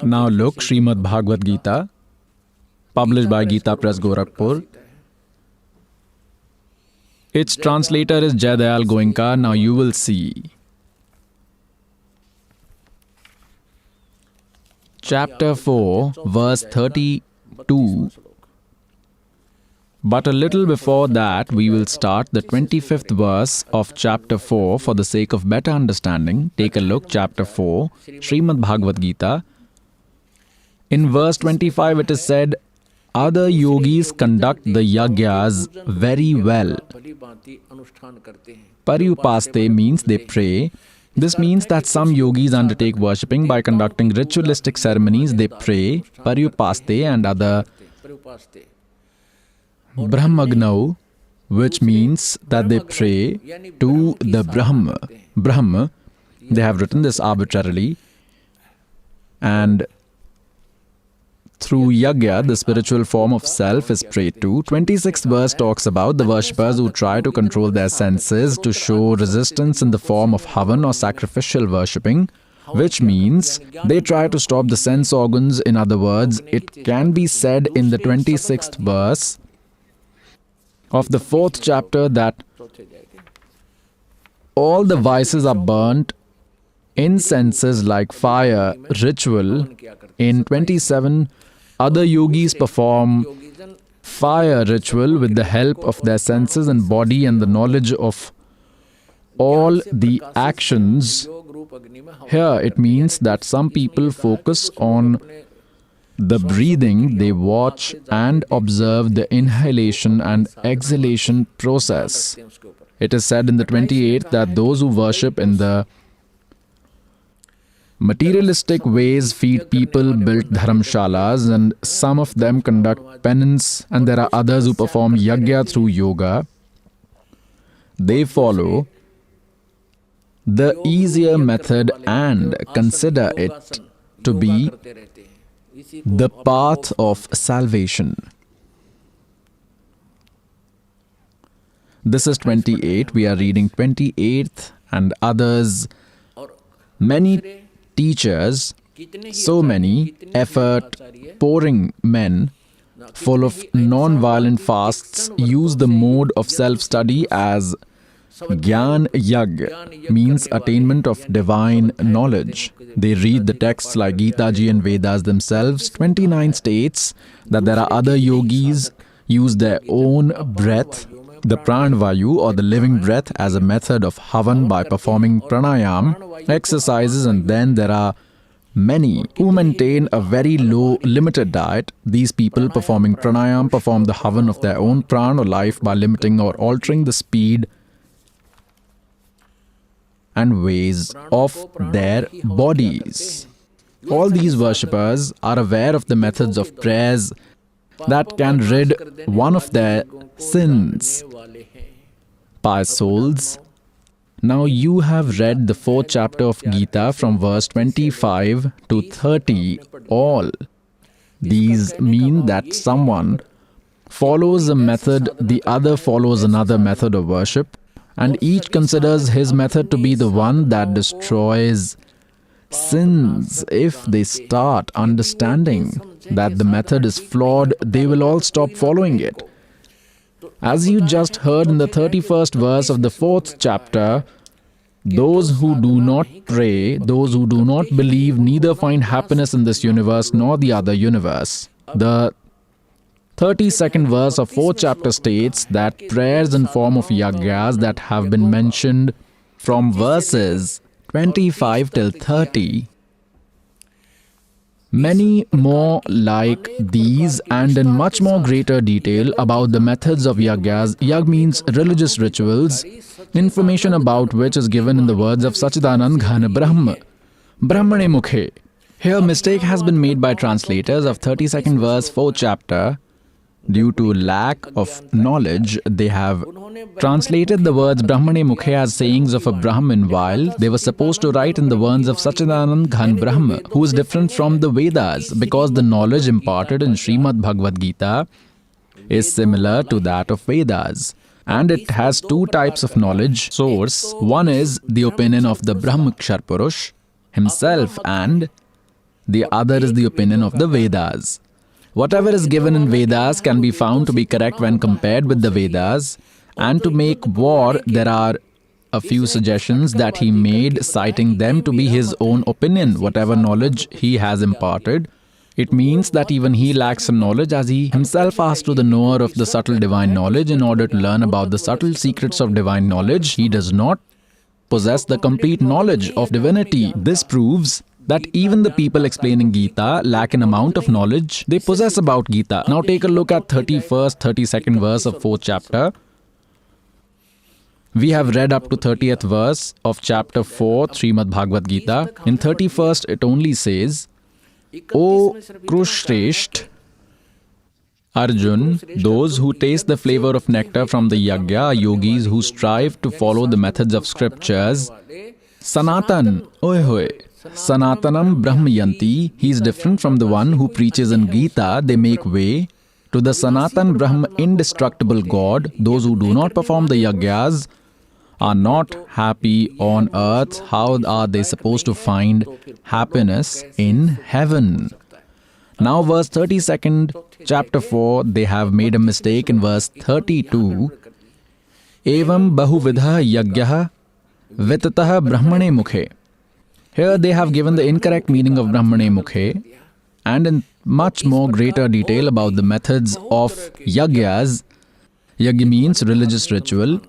Now look, Srimad Bhagavad Gita, published by Gita Press Gorakhpur. Its translator is Jayadayal Goenka. Now you will see. Chapter 4, verse 32. But a little before that, we will start the 25th verse of chapter 4 for the sake of better understanding. Take a look, chapter 4, Srimad Bhagavad Gita. In verse 25 it is said, other yogis conduct the yagyas very well. Paryupaste means they pray. This means that some yogis undertake worshipping by conducting ritualistic ceremonies. They pray, Paryupaste, and other Brahmagnau, which means that they pray to the Brahma. They have written this arbitrarily. And through yagya, the spiritual form of self is prayed to. 26th verse talks about the worshippers who try to control their senses to show resistance in the form of havan or sacrificial worshipping, which means they try to stop the sense organs. In other words, it can be said in the 26th verse of the 4th chapter that all the vices are burnt in senses like fire, ritual. In 27, other yogis perform fire ritual with the help of their senses and body and the knowledge of all the actions. Here it means that some people focus on the breathing, they watch and observe the inhalation and exhalation process. It is said in the 28th that those who worship in the materialistic ways feed people, build dharamshalas, and some of them conduct penance, and there are others who perform yagya through yoga. They follow the easier method and consider it to be the path of salvation. This is 28. We are reading 28th and others. Many teachers, so many effort-pouring men, full of non-violent fasts, use the mode of self-study as Gyan Yag, means attainment of divine knowledge. They read the texts like Gita Ji and Vedas themselves. 29 states that there are other yogis use their own breath, the pranavayu or the living breath, as a method of havan by performing pranayam exercises, and then there are many who maintain a very low, limited diet. These people performing pranayam perform the havan of their own pran or life by limiting or altering the speed and ways of their bodies. All these worshippers are aware of the methods of prayers that can rid one of their sins. Pious souls, now you have read the 4th chapter of Gita from verse 25 to 30 all. These mean that someone follows a method, the other follows another method of worship, and each considers his method to be the one that destroys sins. If they start understanding that the method is flawed, they will all stop following it. As you just heard in the 31st verse of the 4th chapter, those who do not pray, those who do not believe, neither find happiness in this universe nor the other universe. The 32nd verse of 4th chapter states that prayers in form of yagyas that have been mentioned from verses 25 till 30, many more like these and in much more greater detail about the methods of yagyas. Yag means religious rituals, information about which is given in the words of Sachidanand Ghana Brahma, Brahmane Mukhe. Here mistake has been made by translators of 32nd verse 4th chapter. Due to lack of knowledge, they have translated the words Brahmane Mukhe as sayings of a Brahmin, while they were supposed to write in the words of Sachidanand Ghan Brahma, who is different from the Vedas, because the knowledge imparted in Srimad Bhagavad Gita is similar to that of Vedas. And it has two types of knowledge source. One is the opinion of the Brahmakshar Purush himself, and The other is the opinion of the Vedas. Whatever is given in Vedas can be found to be correct when compared with the Vedas. And to make war, there are a few suggestions that he made, citing them to be his own opinion, whatever knowledge he has imparted. It means that even he lacks some knowledge, as he himself asked to the knower of the subtle divine knowledge in order to learn about the subtle secrets of divine knowledge. He does not possess the complete knowledge of divinity. This proves that even the people explaining Gita lack an amount of knowledge they possess about Gita. Now take a look at 31st, 32nd verse of 4th chapter. We have read up to 30th verse of chapter 4, Srimad Bhagavad Gita. In 31st, it only says, O Krushresht, Arjun, those who taste the flavor of nectar from the yagya are yogis who strive to follow the methods of scriptures. Sanatan, Sanatanam Brahmayanti, he is different from the one who preaches in Gita. They make way to the Sanatan Brahma, indestructible God. Those who do not perform the yagyas are not happy on earth. How are they supposed to find happiness in heaven? Now verse 32nd, chapter 4, they have made a mistake in verse 32. Evam bahuvidha yagyah vitatah brahmane mukhe. Here they have given the incorrect meaning of brahmane mukhe and in much more greater detail about the methods of yagyas. Yagya means religious ritual.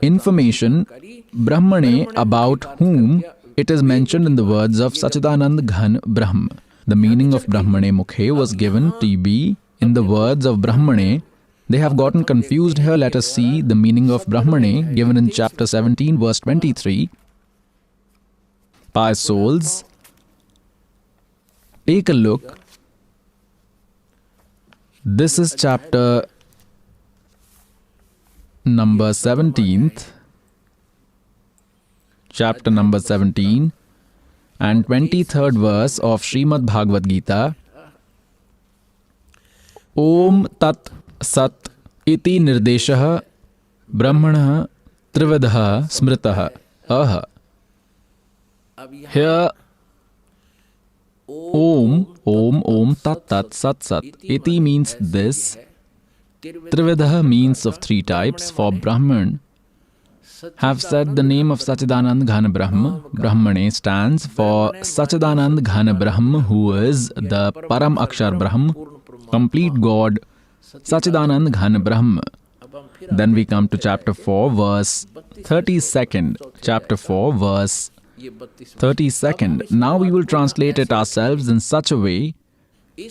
Information, Brahmane, about whom it is mentioned in the words of Sachidanand Ghan Brahm. The meaning of Brahmane Mukhe was given to be in the words of Brahmane. They have gotten confused here. Let us see the meaning of Brahmane given in chapter 17, verse 23. Pious souls, take a look. This is chapter number 17th, chapter number 17 and 23rd verse of Srimad Bhagavad Gita. Om Tat Sat Iti Nirdeshah Brahmanah Trividha Smritah Aha. Here Om Tat Tat Sat Sat Iti means this. Trividha means of three types. For Brahman have said the name of Sachidanand Ghana Brahma. Brahmane stands for Sachidanand Ghana Brahma, who is the Param Akshar Brahma, complete God, Sachidanand Ghana Brahma. Then we come to chapter 4, verse 32nd. Chapter 4, verse 32nd. Now we will translate it ourselves in such a way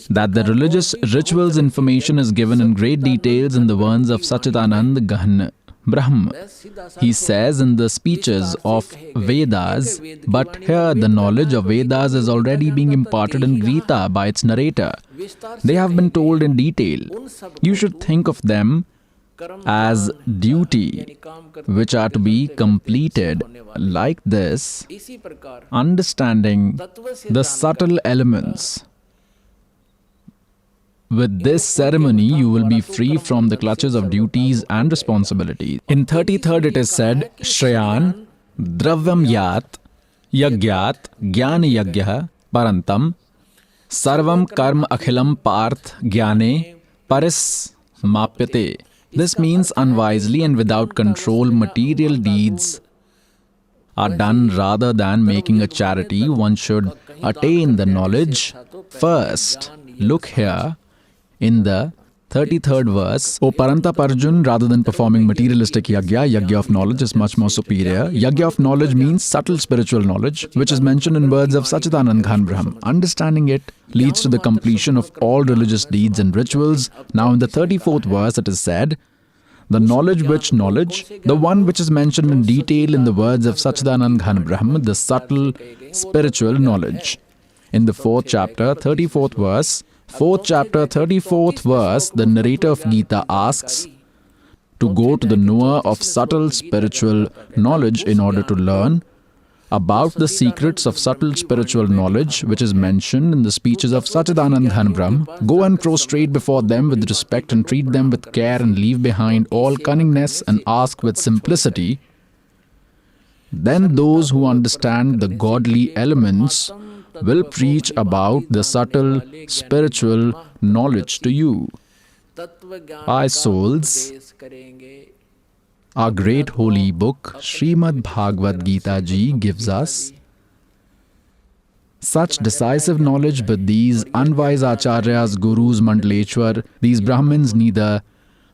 that the religious rituals information is given in great details in the words of Sachidanand Ghana Brahma. He says in the speeches of Vedas, but here the knowledge of Vedas is already being imparted in Gita by its narrator. They have been told in detail. You should think of them as duty, which are to be completed. Like this, understanding the subtle elements. With this ceremony, you will be free from the clutches of duties and responsibilities. In 33rd, it is said, Shrayan, Dravyam Yat, Yagyat, Jnana Yagyah, Parantam, Sarvam Karma Akhilam Parth Jnane, Paris Mapyate. This means unwisely and without control, material deeds are done rather than making a charity. One should attain the knowledge first. Look here. In the 33rd verse, O Parantap Arjun, rather than performing materialistic yagya of knowledge is much more superior. Yagya of knowledge means subtle spiritual knowledge, which is mentioned in words of Sachidanand Ghan Brahm. Understanding it leads to the completion of all religious deeds and rituals. Now in the 34th verse it is said, the knowledge, the one which is mentioned in detail in the words of Sachidanand Ghan Brahm, the subtle spiritual knowledge. In the 4th chapter, 34th verse, 4th chapter, 34th verse, the narrator of Gita asks to go to the knower of subtle spiritual knowledge in order to learn about the secrets of subtle spiritual knowledge, which is mentioned in the speeches of Sachidanand Ghan Brahm. Go and prostrate before them with respect and treat them with care and leave behind all cunningness and ask with simplicity. Then those who understand the godly elements will preach about the subtle spiritual knowledge to you. My souls, our great holy book, Srimad Bhagavad Gita Ji, gives us such decisive knowledge, but these unwise acharyas, gurus, mandaleshwar, these Brahmins neither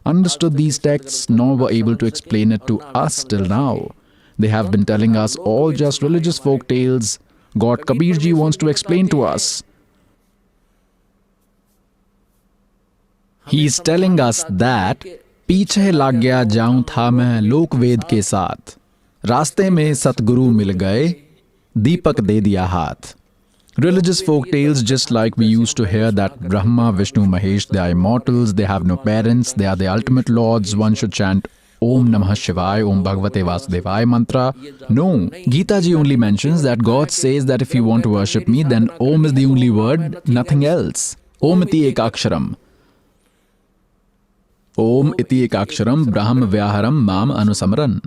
understood these texts nor were able to explain it to us till now. They have been telling us all just religious folk tales. God Kabir Ji wants to explain to us. He is telling us that पीछे लग गया जाऊं था मैं लोक वेद के साथ, रास्ते में सतगुरु मिल गए, दीपक दे दिया हाथ. Religious folk tales, just like we used to hear that Brahma, Vishnu, Mahesh, they are immortals, they have no parents, they are the ultimate lords, one should chant Om Namah Shivaya, Om Bhagavate Vasudevaya mantra. No, Gita Ji only mentions that God says that if you want to worship me, then Om is the only word, nothing else. Om iti ekaksharam. Om iti ekaksharam Brahm Vyaharam Mam Anusamran.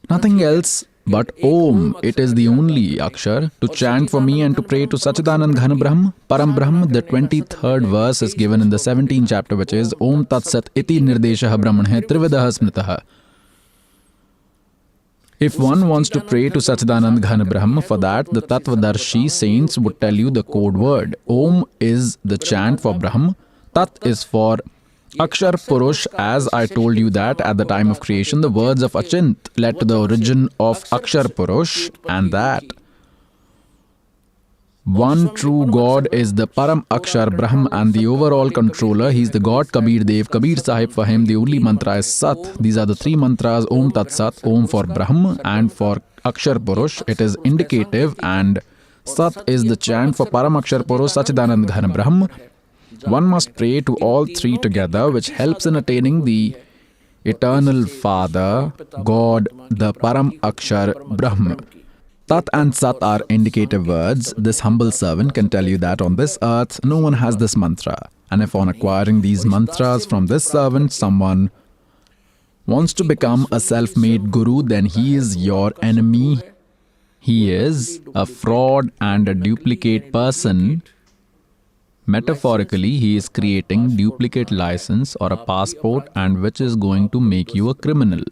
Nothing else but Om. It is the only akshar to chant for me and to pray to Sachidanand Ghan Brahm, Param Brahm. The 23rd verse is given in the 17th chapter, which is Om Tat Sat iti nirdeshaha brahmanah trividaha smritaha. If one wants to pray to Sachidanand Ghan Brahm, for that the Tattvadarshi saints would tell you the code word. Om is the chant for Brahm, Tat is for Akshar Purush, as I told you that at the time of creation, the words of Achint led to the origin of Akshar Purush, and that one true God is the Param Akshar Brahm and the overall controller. He is the God Kabir Dev, Kabir Sahib. For him, the only mantra is Sat. These are the three mantras, Om Tat Sat, Om for Brahm, and for Akshar Purush, it is indicative, and Sat is the chant for Param Akshar Purush, Sachidanand Ghan Brahm. One must pray to all three together, which helps in attaining the eternal Father, God, the Param Akshar Brahm. Tat and Sat are indicative words. This humble servant can tell you that on this earth, no one has this mantra. And if on acquiring these mantras from this servant, someone wants to become a self-made guru, then he is your enemy. He is a fraud and a duplicate person. Metaphorically, he is creating duplicate license or a passport, and which is going to make you a criminal.